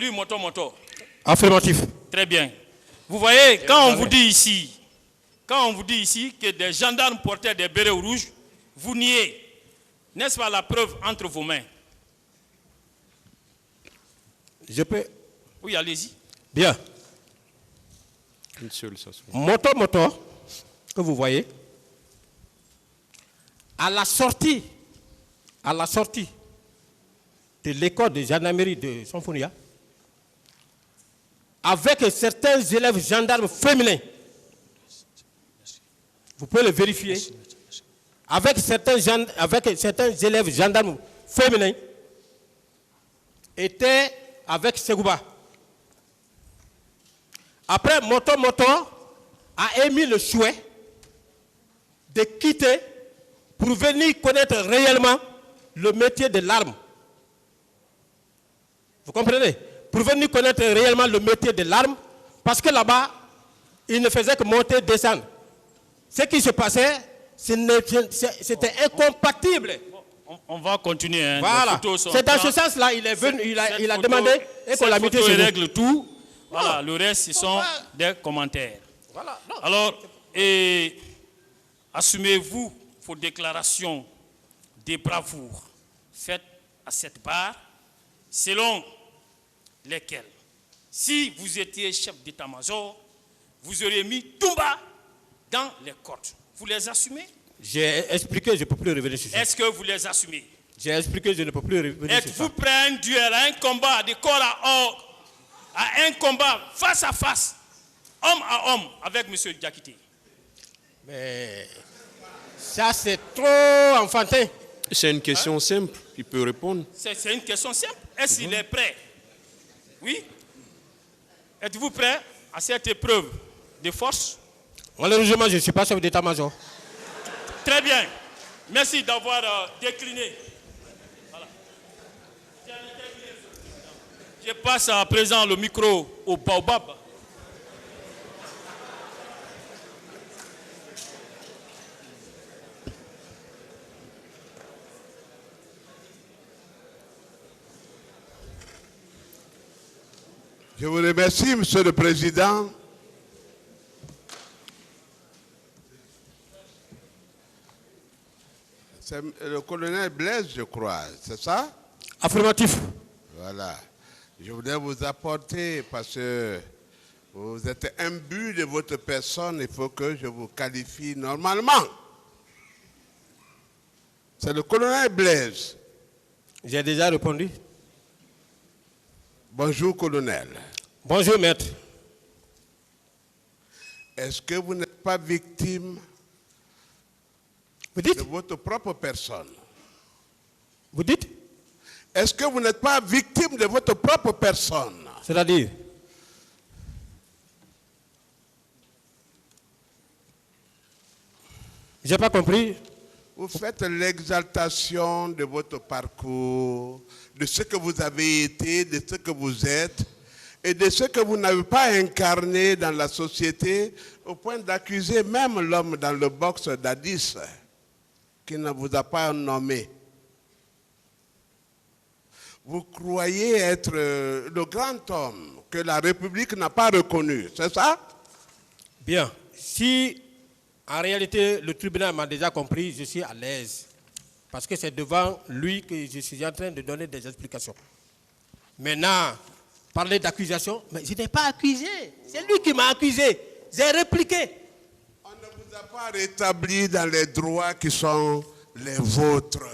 lu Moto. Affirmatif. Très bien. Vous voyez, quand on vous dit ici que des gendarmes portaient des bérets rouges, vous niez. N'est-ce pas la preuve entre vos mains? Je peux. Oui, allez-y. Bien. Moto, que vous voyez, à la sortie de l'école de gendarmerie de Sonfonia, avec certains élèves gendarmes féminins, vous pouvez le vérifier, avec certains élèves gendarmes féminins, étaient avec Segouba. Après, Moto a émis le souhait de quitter pour venir connaître réellement le métier de l'arme. Vous comprenez? Pour venir connaître réellement le métier de l'arme, parce que là-bas, il ne faisait que monter, descendre. Ce qui se passait, c'était incompatible. On va continuer. Hein. Voilà. C'est dans ce sens-là, il est venu, il a demandé et qu'on l'a mis chez nous. Règle tout. Voilà, le reste, ce sont des commentaires. Voilà. Alors, assumez-vous vos déclarations de bravoure faites à cette barre, selon lesquelles, si vous étiez chef d'état-major, vous auriez mis Toumba dans les cordes. Vous les assumez? J'ai expliqué, je ne peux plus revenir sur ça. Est-ce que vous les assumez? J'ai expliqué, je ne peux plus revenir sur ça. Êtes-vous prêt à un duel, à un combat de corps à un combat face à face, homme à homme, avec M. Diakité? Mais ça, c'est trop enfantin. C'est une question simple, il peut répondre. C'est une question simple. Est-ce qu'il est prêt? Oui? Êtes-vous prêt à cette épreuve de force? Malheureusement, je ne suis pas chef d'état-major. Très bien. Merci d'avoir décliné. Voilà. Je passe à présent le micro au Baobab. Je vous remercie, Monsieur le Président. C'est le colonel Blaise, je crois, c'est ça? Affirmatif. Voilà. Je voudrais vous apporter, parce que vous êtes imbu de votre personne, il faut que je vous qualifie normalement. C'est le colonel Blaise. J'ai déjà répondu. Bonjour, colonel. Bonjour, maître. Est-ce que vous n'êtes pas victime de votre propre personne? Vous dites? Est-ce que vous n'êtes pas victime de votre propre personne? C'est-à-dire? J'ai pas compris. Vous faites l'exaltation de votre parcours, de ce que vous avez été, de ce que vous êtes, et de ce que vous n'avez pas incarné dans la société, au point d'accuser même l'homme dans le box d'Addis, qui ne vous a pas nommé. Vous croyez être le grand homme que la République n'a pas reconnu, c'est ça? Bien. Si en réalité le tribunal m'a déjà compris, je suis à l'aise. Parce que c'est devant lui que je suis en train de donner des explications. Maintenant, parler d'accusation, mais je n'ai pas accusé. C'est lui qui m'a accusé. J'ai répliqué. On ne vous a pas rétabli dans les droits qui sont les vôtres.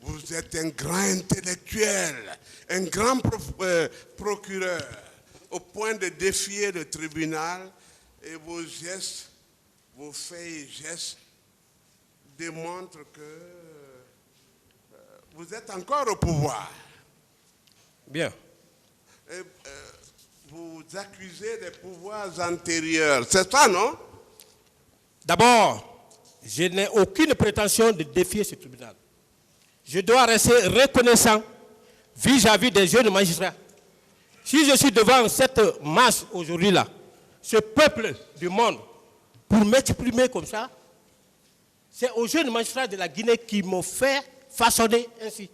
Vous êtes un grand intellectuel, un grand procureur, au point de défier le tribunal, et vos gestes, vos faits et gestes démontrent que vous êtes encore au pouvoir. Bien. Et, vous accusez des pouvoirs antérieurs, c'est ça, non? D'abord, je n'ai aucune prétention de défier ce tribunal. Je dois rester reconnaissant vis-à-vis des jeunes magistrats. Si je suis devant cette masse aujourd'hui-là, ce peuple du monde, pour m'exprimer comme ça, c'est aux jeunes magistrats de la Guinée qui m'ont fait façonner ainsi.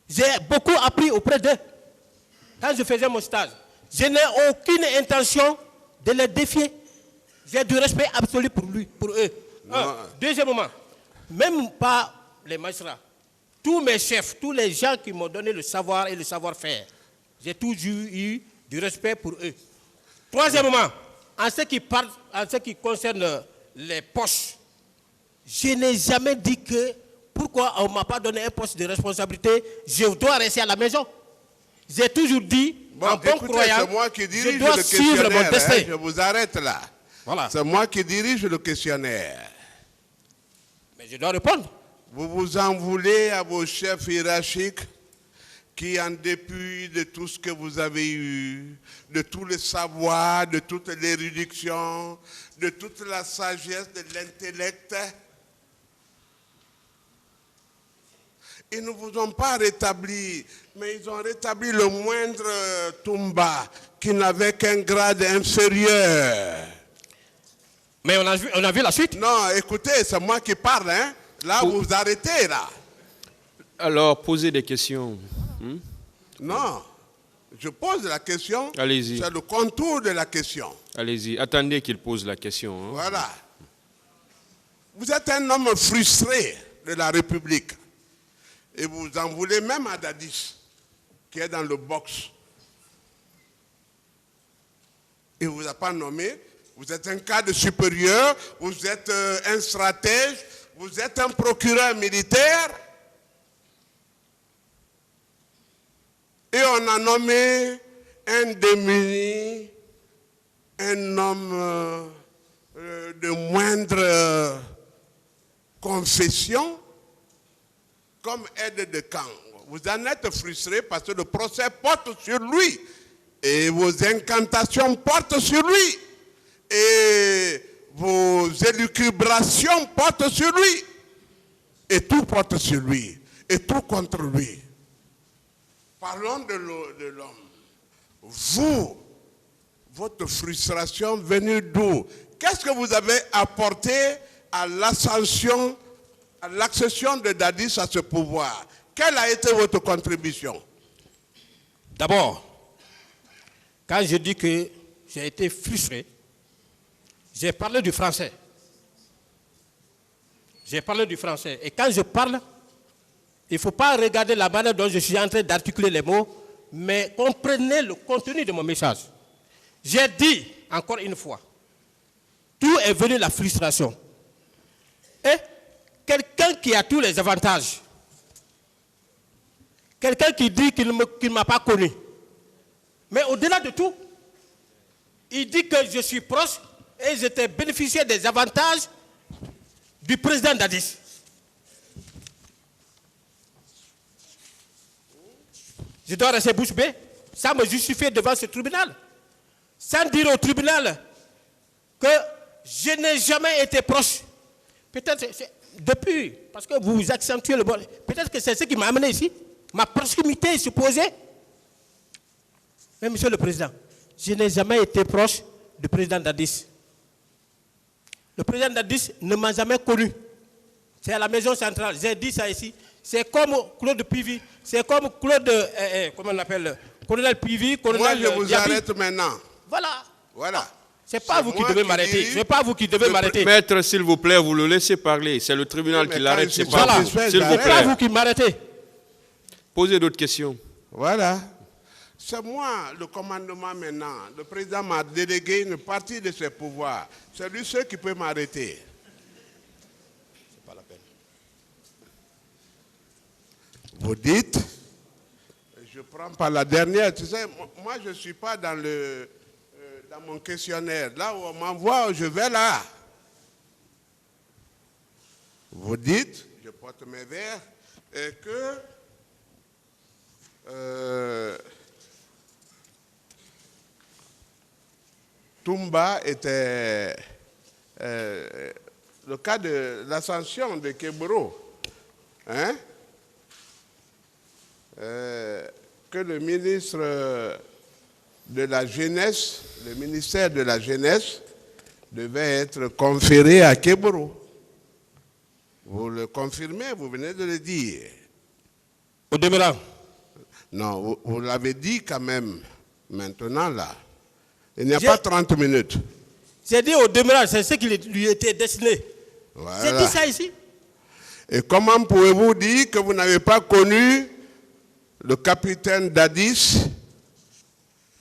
J'ai beaucoup appris auprès d'eux. quand je faisais mon stage, je n'ai aucune intention de les défier. J'ai du respect absolu pour eux. Deuxièmement, même pas les magistrats, tous mes chefs, tous les gens qui m'ont donné le savoir et le savoir-faire, j'ai toujours eu du respect pour eux. Troisièmement, en ce qui concerne les postes, je n'ai jamais dit que pourquoi on ne m'a pas donné un poste de responsabilité, je dois rester à la maison. J'ai toujours dit, en bon croyant, c'est moi qui dirige je dois le suivre mon destin. je vous arrête là. Voilà. C'est moi qui dirige le questionnaire. Mais je dois répondre. Vous vous en voulez à vos chefs hiérarchiques qui, en dépit de tout ce que vous avez eu, de tous les savoirs, de toute l'érudition, de toute la sagesse, de l'intellect, ils ne vous ont pas rétabli, mais ils ont rétabli le moindre Toumba qui n'avait qu'un grade inférieur. Mais on a vu la suite. Non, écoutez, c'est moi qui parle, hein. Là, vous vous arrêtez, là. Alors, posez des questions. Non, je pose la question. Allez-y. C'est le contour de la question. Allez-y, attendez qu'il pose la question. Hein. Voilà. Vous êtes un homme frustré de la République. Et vous en voulez même à Dadis, qui est dans le box. Il ne vous a pas nommé. Vous êtes un cadre supérieur. Vous êtes un stratège. Vous êtes un procureur militaire. Et on a nommé un démuni, un homme de moindre confession, comme aide de camp. Vous en êtes frustré parce que le procès porte sur lui. Et vos incantations portent sur lui. Et vos élucubrations portent sur lui. Et tout porte sur lui. Et tout contre lui. Parlons de l'homme. Vous, votre frustration venue d'où? Qu'est-ce que vous avez apporté à l'ascension, à l'accession de Dadis à ce pouvoir? Quelle a été votre contribution? D'abord, quand je dis que j'ai été frustré, j'ai parlé du français. J'ai parlé du français. Et quand je parle, il ne faut pas regarder la manière dont je suis en train d'articuler les mots, mais comprenez le contenu de mon message. J'ai dit, encore une fois, d'où est venue la frustration. Et quelqu'un qui a tous les avantages, quelqu'un qui dit qu'il ne m'a pas connu, mais au-delà de tout, il dit que je suis proche et j'étais bénéficiaire des avantages du président Dadis. Je dois rester bouche bée, ça me justifie devant ce tribunal. Sans dire au tribunal que je n'ai jamais été proche. Peut-être depuis, parce que vous accentuez le bon. Peut-être que c'est ce qui m'a amené ici. Ma proximité est supposée. Mais monsieur le président, je n'ai jamais été proche du président Dadis. Le président Dadis ne m'a jamais connu. C'est à la maison centrale. J'ai dit ça ici. C'est comme Claude Pivy. C'est comme Claude, comment on appelle, colonel Pivy, colonel. Moi, je vous Diaby. arrête maintenant. Voilà. Voilà. C'est pas vous qui devez m'arrêter. C'est pas vous qui devez m'arrêter. Maître, s'il vous plaît, vous le laissez parler. C'est le tribunal qui l'arrête, c'est pas Voilà. vous. S'il vous C'est pas plaît. vous qui m'arrêtez. Posez d'autres questions. Voilà. C'est moi le commandement maintenant. Le président m'a délégué une partie de ses pouvoirs. C'est lui seul qui peut m'arrêter. C'est pas la peine. Vous dites, je prends par la dernière, tu sais, moi je ne suis pas dans mon questionnaire. Là où on m'envoie, je vais là. Vous dites, je porte mes verres, et que Toumba était le cas de l'ascension de Kébro, hein? Que le ministre de la Jeunesse, le ministère de la Jeunesse, devait être conféré à Kébro. Vous le confirmez, vous venez de le dire. Au demeurant. Non, vous l'avez dit quand même, maintenant là. Il n'y a pas 30 minutes. J'ai dit au demeurant, c'est ce qui lui était destiné. Voilà. J'ai dit ça ici. Et comment pouvez-vous dire que vous n'avez pas connu le capitaine Dadis,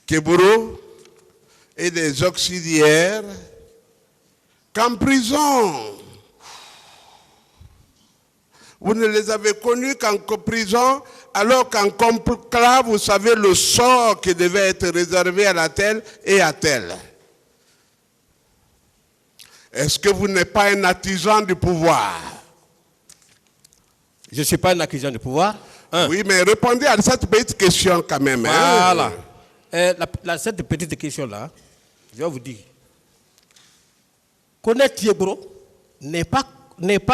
Keburo et des auxiliaires qu'en prison? Vous ne les avez connus qu'en prison, alors qu'en conclave, vous savez le sort qui devait être réservé à la telle et à telle. Est-ce que vous n'êtes pas un artisan du pouvoir? Je ne suis pas un artisan du pouvoir. Oui, mais répondez à cette petite question quand même. Voilà. Cette petite question-là, je vais vous dire. Connaître Thiebro n'est pas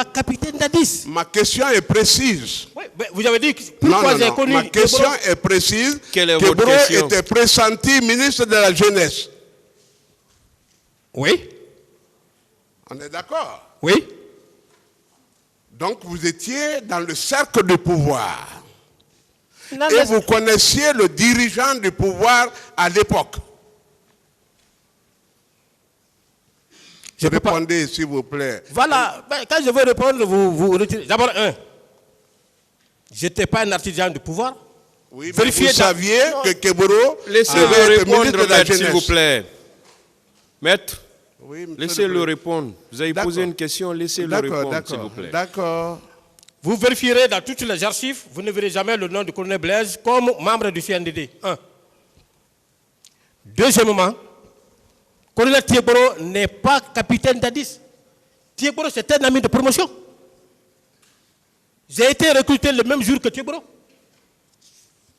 capitaine Dadis. Ma question est précise. Oui, vous avez dit pourquoi j'ai connu. Ma question est précise. Quelle est Keburo votre question? était pressenti ministre de la Jeunesse. Oui. On est d'accord? Oui. Donc vous étiez dans le cercle du pouvoir. Non, Et vous connaissiez le dirigeant du pouvoir à l'époque. Répondez, s'il vous plaît. Voilà, quand je veux répondre, vous retirez. D'abord, je n'étais pas un artisan du pouvoir. Oui, mais vous saviez que Keburo Laissez-le devait être ministre répondre, de la maître, s'il Jeunesse. vous plaît. Maître, Oui, laissez-le répondre. Vous avez posé une question, laissez-le répondre, s'il vous plaît. D'accord. Vous vérifierez dans toutes les archives, vous ne verrez jamais le nom du colonel Blaise comme membre du CNDD. Deuxièmement, colonel Thiebro n'est pas capitaine Dadis. Thiebro, c'est un ami de promotion. J'ai été recruté le même jour que Thiebro.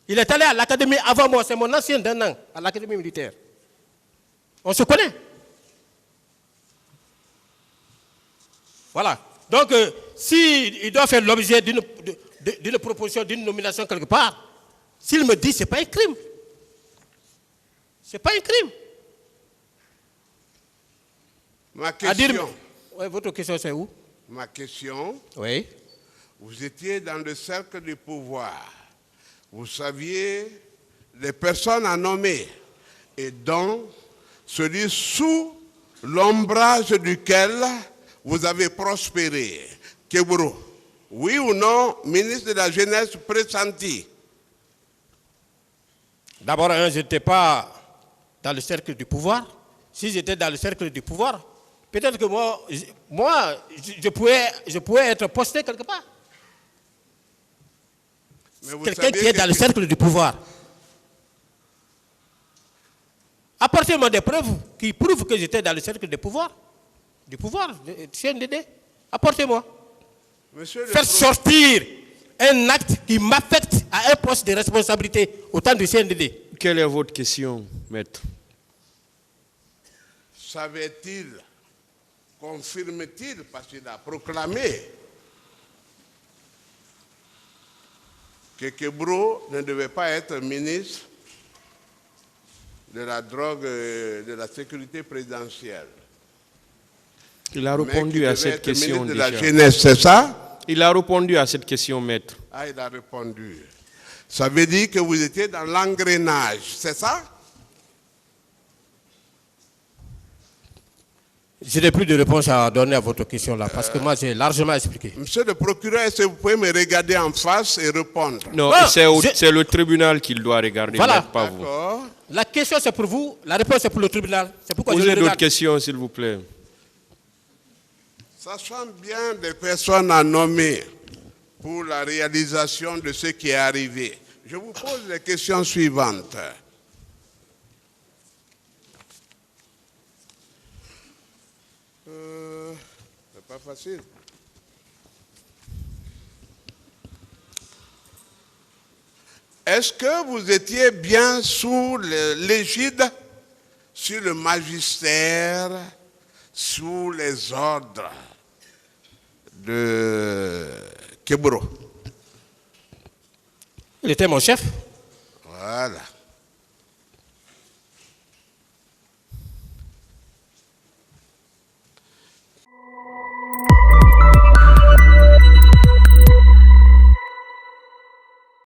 Il est allé à l'académie avant moi, c'est mon ancien d'un an, à l'académie militaire. On se connaît. Voilà. Donc, s'il doit faire l'objet d'une proposition, d'une nomination quelque part, s'il me dit, ce n'est pas un crime. Ce n'est pas un crime. Ma question. Oui, votre question, c'est où? Ma question. Oui. Vous étiez dans le cercle du pouvoir. Vous saviez les personnes à nommer et dont celui sous l'ombrage duquel vous avez prospéré. Keburo, oui ou non, ministre de la Jeunesse pressenti? D'abord, je n'étais pas dans le cercle du pouvoir. Si j'étais dans le cercle du pouvoir, peut-être que moi je pouvais être posté quelque part. Quelqu'un qui est dans le cercle du pouvoir. Apportez-moi des preuves qui prouvent que j'étais dans le cercle du pouvoir, du CNDD. Apportez-moi. Faire sortir un acte qui m'affecte à un poste de responsabilité au temps du CNDD. Quelle est votre question, maître? Savait-il, confirme-t-il, parce qu'il a proclamé que Keburo ne devait pas être ministre de la drogue et de la sécurité présidentielle? Il a répondu à cette question de déjà. La jeunesse, c'est ça? Il a répondu à cette question, maître. Ah, il a répondu. Ça veut dire que vous étiez dans l'engrenage, c'est ça? Je n'ai plus de réponse à donner à votre question là, parce que moi j'ai largement expliqué. Monsieur le procureur, est-ce que vous pouvez me regarder en face et répondre? Non, c'est le tribunal qui doit regarder, voilà. Pas vous. La question c'est pour vous, la réponse c'est pour le tribunal. C'est pourquoi posez d'autres questions, s'il vous plaît. Sachant bien des personnes à nommer pour la réalisation de ce qui est arrivé, je vous pose les questions suivantes. C'est pas facile. Est-ce que vous étiez bien sous l'égide, sur le magistère, sous les ordres de Keburo? Il était mon chef. Voilà.